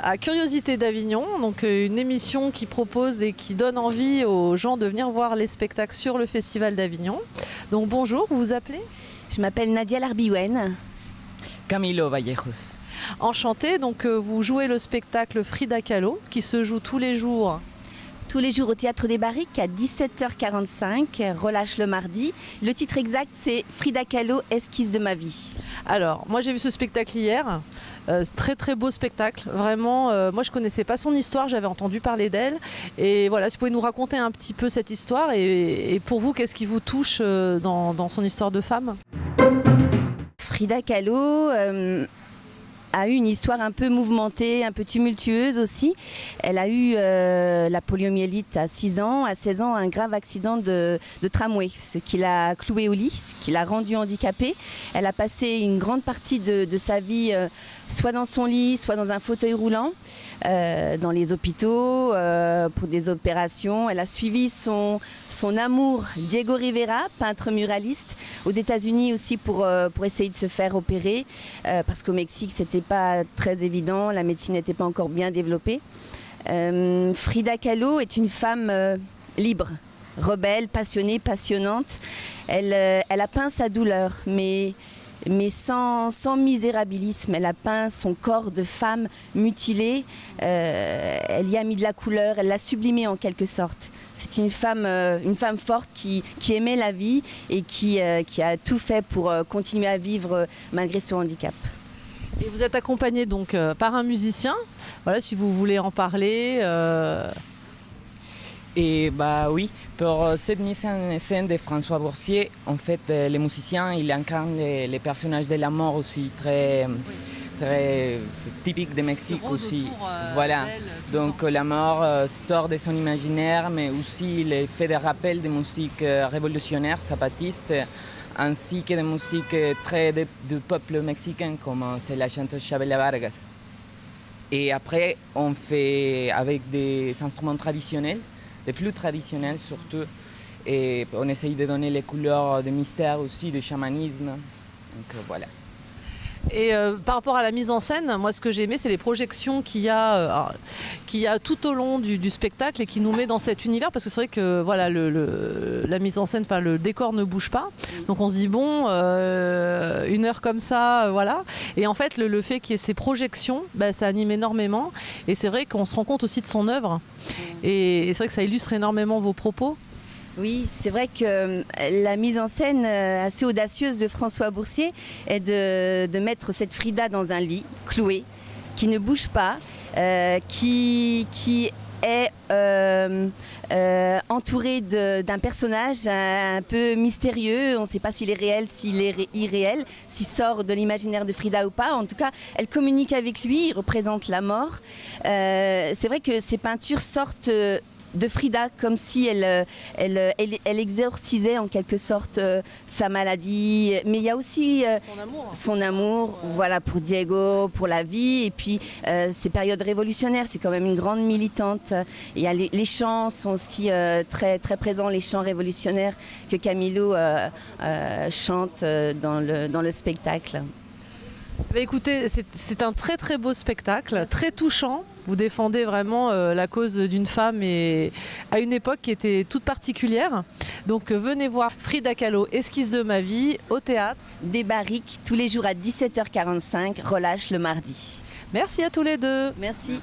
à Curiosité d'Avignon, donc une émission qui propose et qui donne envie aux gens de venir voir les spectacles sur le Festival d'Avignon. Donc bonjour, vous vous appelez ? Je m'appelle Nadia Larbiwen. Camilo Vallejos. Enchantée, donc vous jouez le spectacle Frida Kahlo qui se joue tous les jours. Tous les jours au Théâtre des Barriques à 17h45, relâche le mardi. Le titre exact, c'est Frida Kahlo, esquisse de ma vie. Alors, moi j'ai vu ce spectacle hier, très très beau spectacle, vraiment, moi je connaissais pas son histoire, j'avais entendu parler d'elle. Et voilà, si vous pouvez nous raconter un petit peu cette histoire et pour vous, qu'est-ce qui vous touche dans son histoire de femme ? Frida Kahlo a eu une histoire un peu mouvementée, un peu tumultueuse aussi. Elle a eu la poliomyélite à 6 ans, à 16 ans, un grave accident de tramway, ce qui l'a clouée au lit, ce qui l'a rendue handicapée. Elle a passé une grande partie de sa vie soit dans son lit, soit dans un fauteuil roulant, dans les hôpitaux, pour des opérations. Elle a suivi son amour, Diego Rivera, peintre muraliste, aux États-Unis aussi pour essayer de se faire opérer, parce qu'au Mexique, c'était pas très évident, la médecine n'était pas encore bien développée. Frida Kahlo est une femme libre, rebelle, passionnée, passionnante. Elle a peint sa douleur, mais sans misérabilisme. Elle a peint son corps de femme mutilé, elle y a mis de la couleur, elle l'a sublimé en quelque sorte. C'est une femme forte qui aimait la vie et qui a tout fait pour continuer à vivre malgré son handicap. Et vous êtes accompagné donc par un musicien, voilà, si vous voulez en parler. Et bah oui, pour cette mise en scène de François Boursier, en fait, les musiciens, ils incarnent les personnages de la mort aussi, très typique du Mexique aussi. Voilà. Donc la mort sort de son imaginaire, mais aussi il fait des rappels de musique révolutionnaire, zapatistes, ainsi que de musique très du peuple mexicain, comme c'est la chanteuse Chabela Vargas. Et après, on fait avec des instruments traditionnels, des flûtes traditionnelles surtout, et on essaye de donner les couleurs de mystère aussi, de chamanisme. Donc voilà. Et par rapport à la mise en scène, moi ce que j'ai aimé, c'est les projections qu'il y a tout au long du spectacle et qui nous met dans cet univers, parce que c'est vrai que voilà, la mise en scène, enfin le décor ne bouge pas, donc on se dit bon, une heure comme ça, voilà. Et en fait le fait qu'il y ait ces projections, ça anime énormément, et c'est vrai qu'on se rend compte aussi de son œuvre, et c'est vrai que ça illustre énormément vos propos. Oui, c'est vrai que la mise en scène assez audacieuse de François Boursier est de mettre cette Frida dans un lit, clouée, qui ne bouge pas, qui est entourée d'un personnage un peu mystérieux. On ne sait pas s'il est réel, s'il est irréel, s'il sort de l'imaginaire de Frida ou pas. En tout cas, elle communique avec lui, il représente la mort. C'est vrai que ces peintures sortent de Frida, comme si elle exorcisait en quelque sorte sa maladie, mais il y a aussi son amour, voilà, pour Diego, pour la vie, et puis ces périodes révolutionnaires, c'est quand même une grande militante. Il y a les chants sont aussi très, très présents, les chants révolutionnaires que Camilo chante dans le spectacle. Écoutez, c'est un très très beau spectacle, très touchant. Vous défendez vraiment la cause d'une femme et à une époque qui était toute particulière. Donc venez voir Frida Kahlo, esquisse de ma vie, au Théâtre des Barriques, tous les jours à 17h45, relâche le mardi. Merci à tous les deux. Merci.